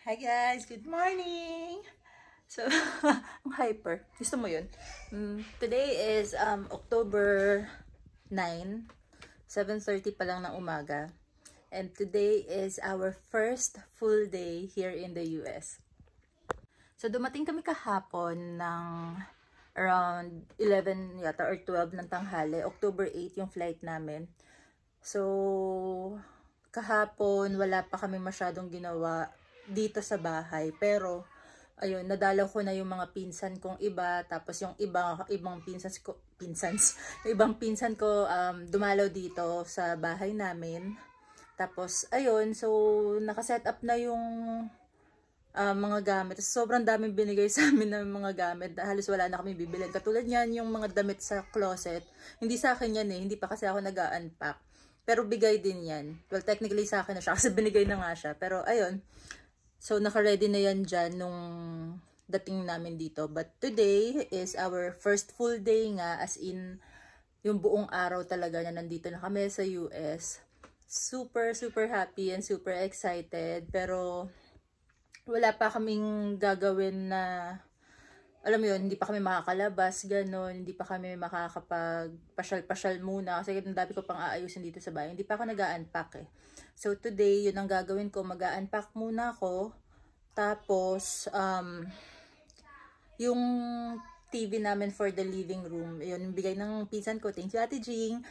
Hi guys! Good morning! So, ang hyper. Gusto mo yun? Today is October 9. 7:30 pa lang ng umaga. And today is our first full day here in the US. So, dumating kami kahapon ng around 11 yata or 12 ng tanghali. October 8 yung flight namin. So, kahapon wala pa kami masyadong ginawa dito sa bahay, pero ayun, nadalaw ko na yung mga pinsan kong iba, tapos yung ibang yung ibang pinsan ko dumalaw dito sa bahay namin. Tapos ayun, so naka-set up na yung mga gamit. Sobrang daming binigay sa amin ng mga gamit. Halos wala na kami bibilhin. Katulad yan, yung mga damit sa closet. Hindi sa akin yan eh. Hindi pa kasi ako nag-unpack. Pero bigay din yan. Well, technically sa akin na siya kasi binigay na nga siya. Pero ayun. So, naka-ready na yan dyan nung dating namin dito. But today is our first full day nga. As in, yung buong araw talaga na nandito na kami sa US. Super, super happy and super excited. Pero, wala pa kaming gagawin na, alam mo yun, hindi pa kami makakalabas, gano'n, hindi pa kami makakapag-pasyal-pasyal muna, kasi ang dami ko pang aayusin dito sa bahay, hindi pa ako nag-unpack eh. So today, yun ang gagawin ko, mag-unpack muna ako, tapos, yung TV namin for the living room, yun, bigay ng pinsan ko, thank you Ate Jing,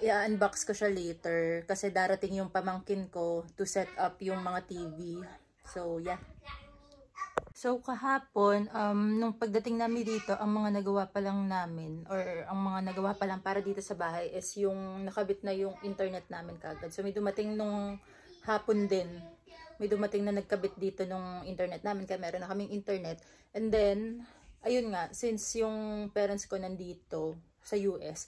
i-unbox ko siya later, kasi darating yung pamangkin ko to set up yung mga TV. So, yeah. So, kahapon, nung pagdating namin dito, ang mga nagawa pa lang namin, or ang mga nagawa pa lang para dito sa bahay is yung nakabit na yung internet namin kagad. So, may dumating nung hapon din. May dumating na nagkabit dito nung internet namin, kaya meron na kaming internet. And then, ayun nga, since yung parents ko nandito sa US,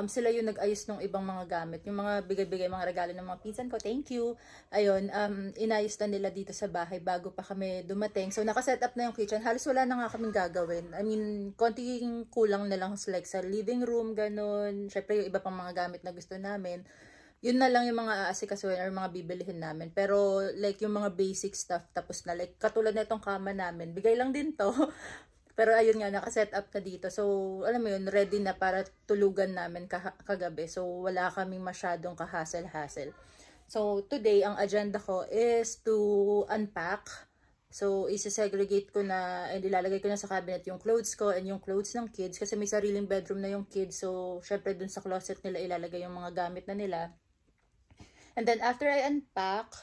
sila yung nag-ayos ng ibang mga gamit. Yung mga bigay-bigay, mga regalo ng mga pinsan ko. Thank you. Ayun, inayos na nila dito sa bahay bago pa kami dumating. So, nakaset up na yung kitchen. Halos wala na nga kaming gagawin. I mean, konting kulang na lang like sa living room, ganun. Syempre, yung iba pang mga gamit na gusto namin. Yun na lang yung mga aasikasuhin or mga bibilihin namin. Pero, like, yung mga basic stuff, tapos na. Like, katulad na itong kama namin. Bigay lang din to. Pero ayun nga, naka-set up na dito. So, alam mo yun, ready na para tulugan namin kagabi. So, wala kaming masyadong ka-hassle-hassle. So, today, ang agenda ko is to unpack. So, isa-segregate ko na, and ilalagay ko na sa cabinet yung clothes ko and yung clothes ng kids. Kasi may sariling bedroom na yung kids. So, syempre dun sa closet nila ilalagay yung mga gamit na nila. And then, after I unpack,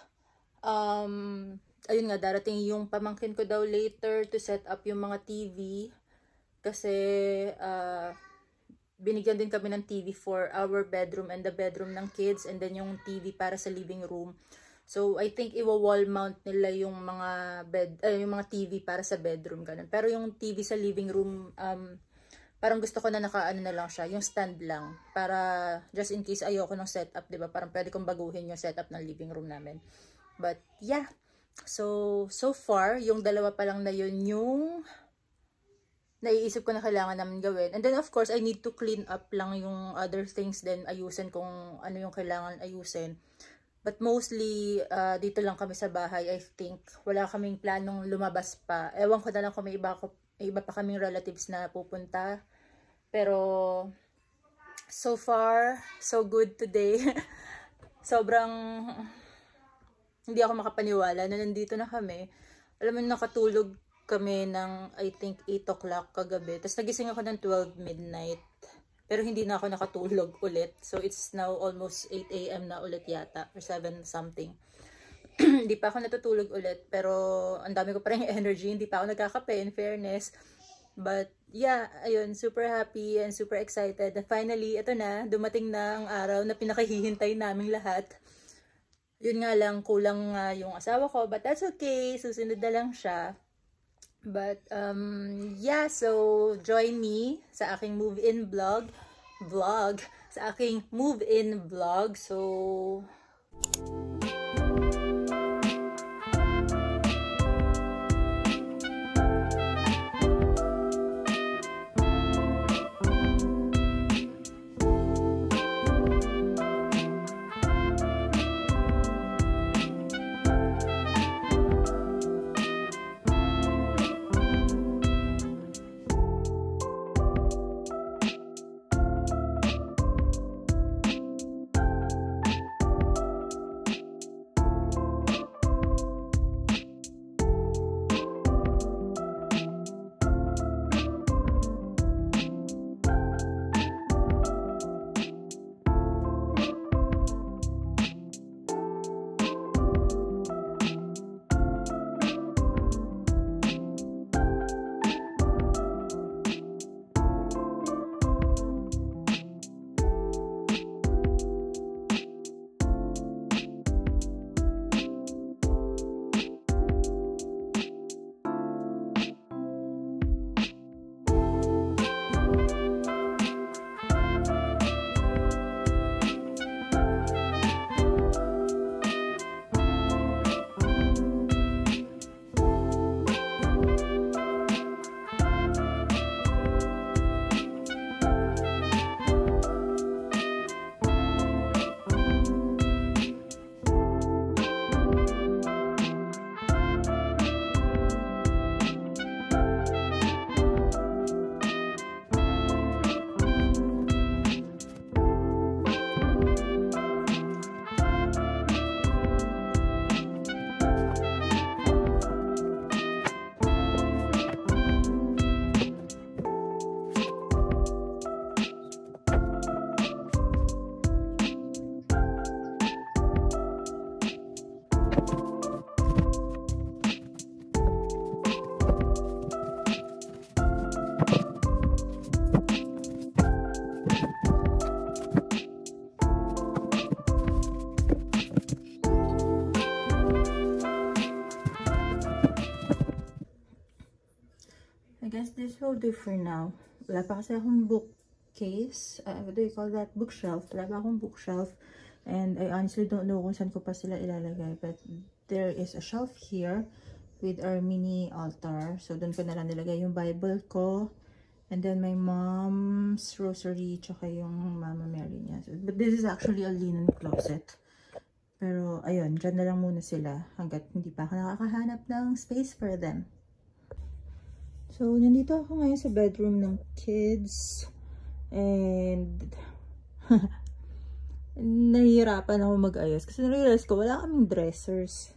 ayun nga, darating yung pamangkin ko daw later to set up yung mga TV. Kasi, binigyan din kami ng TV for our bedroom and the bedroom ng kids. And then yung TV para sa living room. So, I think iwa-wall mount nila yung mga yung mga TV para sa bedroom. Ganun. Pero yung TV sa living room, parang gusto ko na naka-ano na lang siya. Yung stand lang. Para, just in case ayoko ng setup, diba? Parang pwede kong baguhin yung setup ng living room namin. But, yeah. So far, yung dalawa pa lang na yun yung naiisip ko na kailangan namin gawin. And then, of course, I need to clean up lang yung other things then ayusin kung ano yung kailangan ayusin. But mostly, dito lang kami sa bahay, I think. Wala kaming planong lumabas pa. Ewan ko na lang kung may iba pa kaming relatives na pupunta. Pero, so far, so good today. Sobrang hindi ako makapaniwala na nandito na kami. Alam mo, nakatulog kami ng, I think, 8 o'clock kagabi. Tapos nagising ako ng 12 midnight. Pero hindi na ako nakatulog ulit. So, it's now almost 8 a.m. na ulit yata. Or 7 something. Hindi pa ako natutulog ulit. Pero, ang dami ko pa rin energy. Hindi pa ako nagkakape, in fairness. But, yeah, ayun, super happy and super excited. Finally, ito na, dumating na ang araw na pinakahihintay naming lahat. Yun nga lang, kulang nga yung asawa ko, but that's okay, susunod na lang siya. But, yeah, so, join me sa aking move-in vlog, sa aking move-in vlog, so, is so different now. Wala pa kasi akong bookcase. What do you call that? Bookshelf. Wala pa akong bookshelf. And I honestly don't know kung saan ko pa sila ilalagay. But there is a shelf here with our mini altar. So, doon ko na lang nilagay yung Bible ko. And then, my mom's rosary, tsaka yung Mama Mary niya. So, but this is actually a linen closet. Pero, ayun, dyan na lang muna sila hanggat hindi pa ako nakakahanap ng space for them. So, nandito ako ngayon sa bedroom ng kids. And, nahihirapan ako mag-ayos. Kasi narealize ko, wala kaming dressers.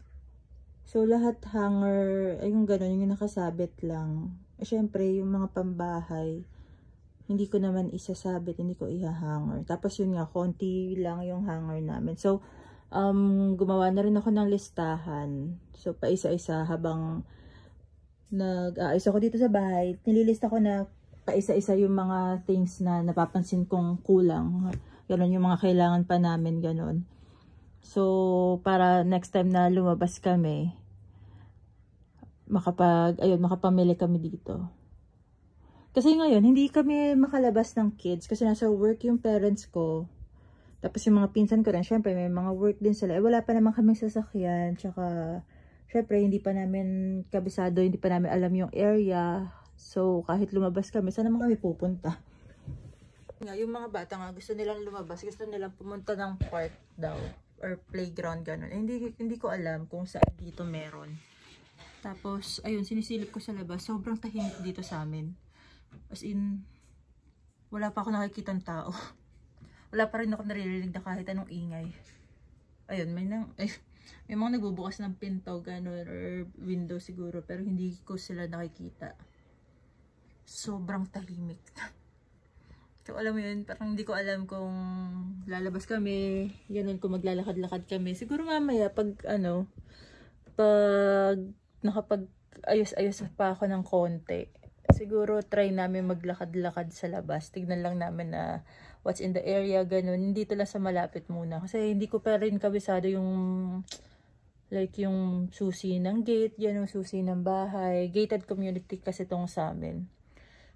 So, lahat hanger, ay yung gano'n, yung nakasabit lang. Siyempre, yung mga pambahay, hindi ko naman isasabit, hindi ko ihahanger. Tapos yun nga, konti lang yung hanger namin. So, gumawa na rin ako ng listahan. So, paisa-isa habang nag-aayos ako dito sa bahay, nililista ko na paisa-isa yung mga things na napapansin kong kulang. Ganon yung mga kailangan pa namin, ganon. So, para next time na lumabas kami, makapamili kami dito. Kasi ngayon, hindi kami makalabas ng kids kasi nasa work yung parents ko. Tapos yung mga pinsan ko rin, syempre may mga work din sila. Wala pa naman kaming sasakyan. Tsaka, syempre hindi pa namin kabisado, hindi pa namin alam yung area. So, kahit lumabas kami, saan naman kami pupunta? Yung mga bata nga, gusto nilang lumabas, gusto nilang pumunta ng park daw. Or playground, gano'n. Hindi ko alam kung saan dito meron. Tapos, ayun, sinisilip ko sa labas. Sobrang tahimik dito sa amin. As in, wala pa ako nakikitang tao. Wala pa rin ako naririnig na kahit anong ingay. Ayun, may mga nagbubukas ng pinto, gano'n, or window siguro. Pero hindi ko sila nakikita. Sobrang tahimik. So, alam mo yun, parang hindi ko alam kung lalabas kami, gano'n, kung maglalakad-lakad kami. Siguro mamaya, pag nakapag-ayos-ayos pa ako ng konti, siguro try namin maglakad-lakad sa labas. Tignan lang namin na what's in the area, ganun. Dito lang sa malapit muna. Kasi hindi ko pa rin kabisado yung like yung susi ng gate, yan yung susi ng bahay. Gated community kasi tong sa amin.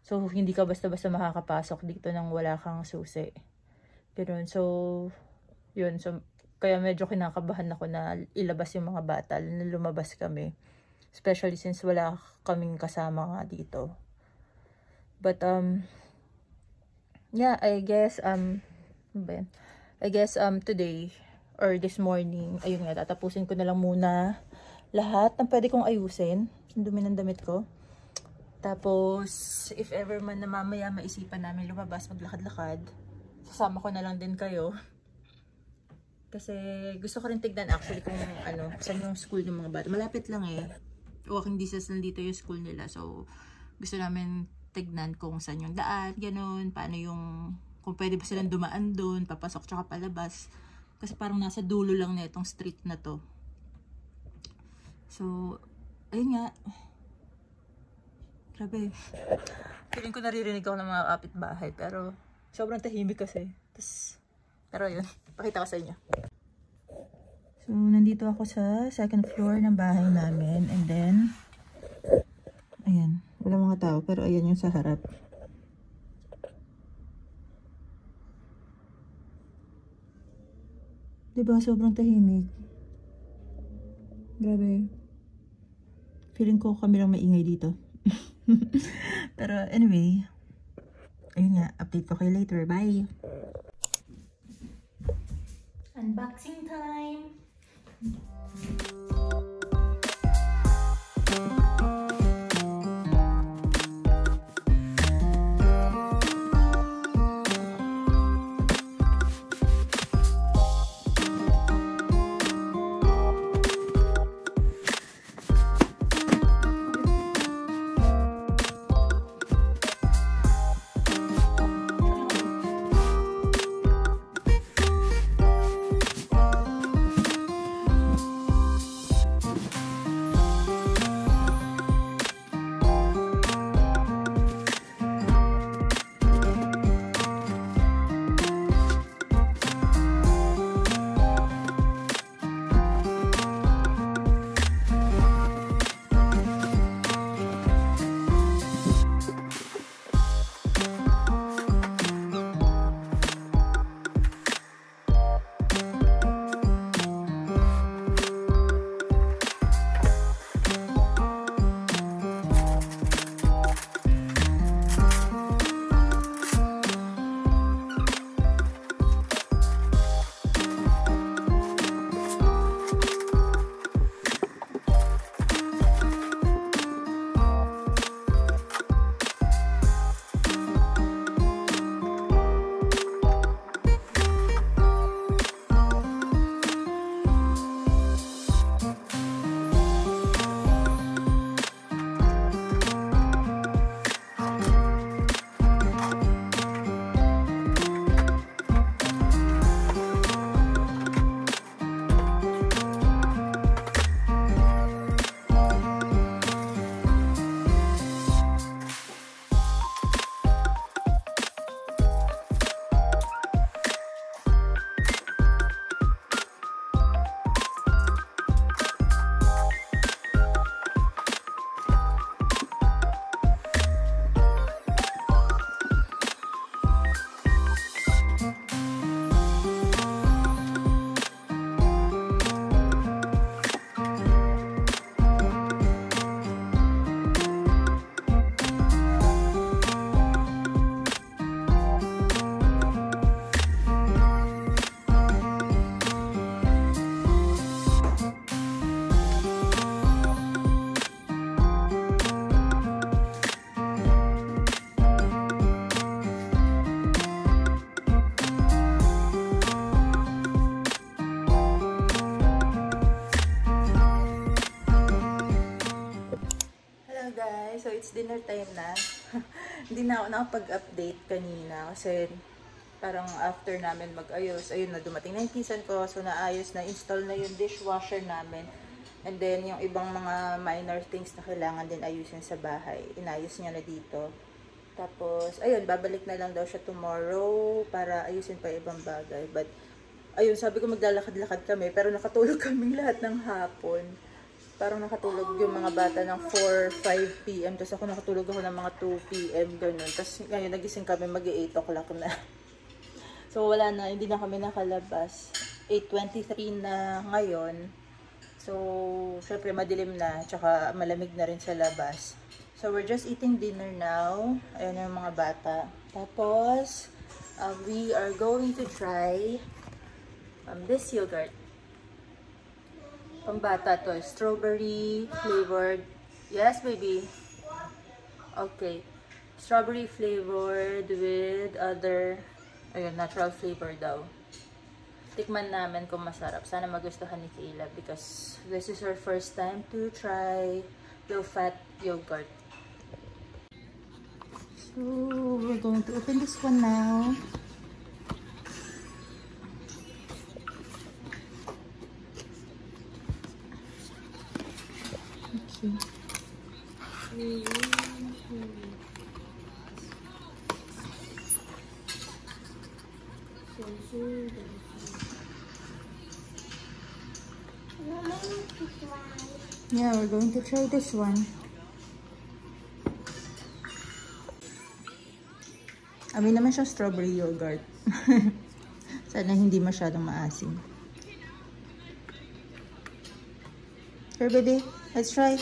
So, hindi ka basta-basta makakapasok dito nang wala kang susi. Ganun. So, yun. So, kaya medyo kinakabahan ako na ilabas yung mga bata na lumabas kami. Especially since wala kaming kasama nga dito. But, yeah, I guess, today, or this morning, ayun nga, tatapusin ko na lang muna lahat ng pwede kong ayusin. Yung dumi ng damit ko. Tapos, if ever man na mamaya maisipan namin lumabas, maglakad-lakad, sasama ko na lang din kayo. Kasi, gusto ko rin tignan actually kung saan yung school ng mga bata. Malapit lang eh. Walking distance lang dito yung school nila. So, gusto namin tignan kung saan yung daan, ganun, paano yung, kung pwede ba silang dumaan doon, papasok tsaka palabas. Kasi parang nasa dulo lang na itong street na to. So, ayun nga. Grabe. Feeling ko naririnig ako ng mga kapitbahay, pero sobrang tahimik kasi. Pero yun, pakita ko sa inyo. So, nandito ako sa second floor ng bahay namin. And then, ayan. Wala mga tao, pero ayan yung sa harap. Diba? Sobrang tahimik. Grabe. Feeling ko kami lang maingay dito. Pero anyway, ayun nga. Update ko kayo later. Bye! Unboxing time! it's dinner time na. Hindi na ako nakapag-update kanina kasi parang after namin mag-ayos, ayun na, dumating na yung pinsan ko. So, naayos na, install na yung dishwasher namin. And then, yung ibang mga minor things na kailangan din ayusin sa bahay, inayos niya na dito. Tapos, ayun, babalik na lang daw siya tomorrow para ayusin pa ibang bagay. But, ayun, sabi ko maglalakad-lakad kami, pero nakatulog kaming lahat ng hapon. Parang nakatulog yung mga bata ng 4-5 p.m. Tapos ako nakatulog ako ng mga 2 p.m. ganun. Tapos ngayon nagising kami mag-8 o'clock na. So wala na, hindi na kami nakalabas. 8:23 na ngayon. So syempre madilim na, tsaka malamig na rin sa labas. So we're just eating dinner now. Ayan yung mga bata. Tapos we are going to try this yogurt. Pambata to, strawberry flavored. Yes, baby. Okay. Strawberry flavored with other, ayun, natural flavor daw. Tikman namin kung masarap. Sana magustuhan ni Kayla because this is her first time to try low-fat yogurt. So, we're going to open this one now. Okay. Yeah, we're going to try this one. Amin naman siyang strawberry yogurt. Sana hindi masyadong maasim. Here, baby. Let's try.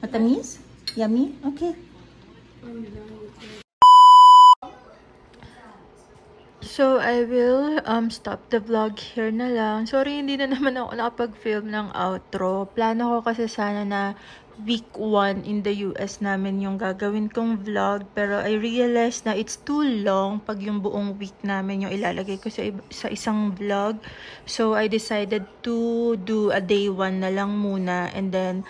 Matamis? Yummy? Okay. So, I will stop the vlog here na lang. Sorry, hindi na naman ako nakapag-film ng outro. Plano ko kasi sana na week 1 in the US namin yung gagawin kong vlog. Pero I realized na it's too long pag yung buong week namin yung ilalagay ko sa isang vlog. So, I decided to do a day 1 na lang muna. And then,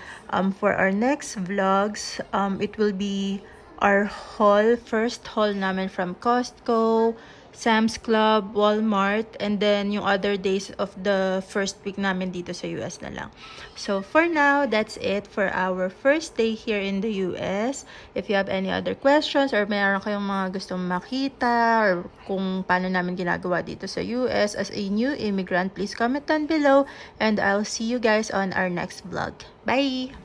for our next vlogs, it will be our haul. First haul namin from Costco, Sam's Club, Walmart, and then yung other days of the first week namin dito sa US na lang. So, for now, that's it for our first day here in the US. If you have any other questions or mayroon kayong mga gustong makita or kung paano namin ginagawa dito sa US as a new immigrant, please comment down below and I'll see you guys on our next vlog. Bye!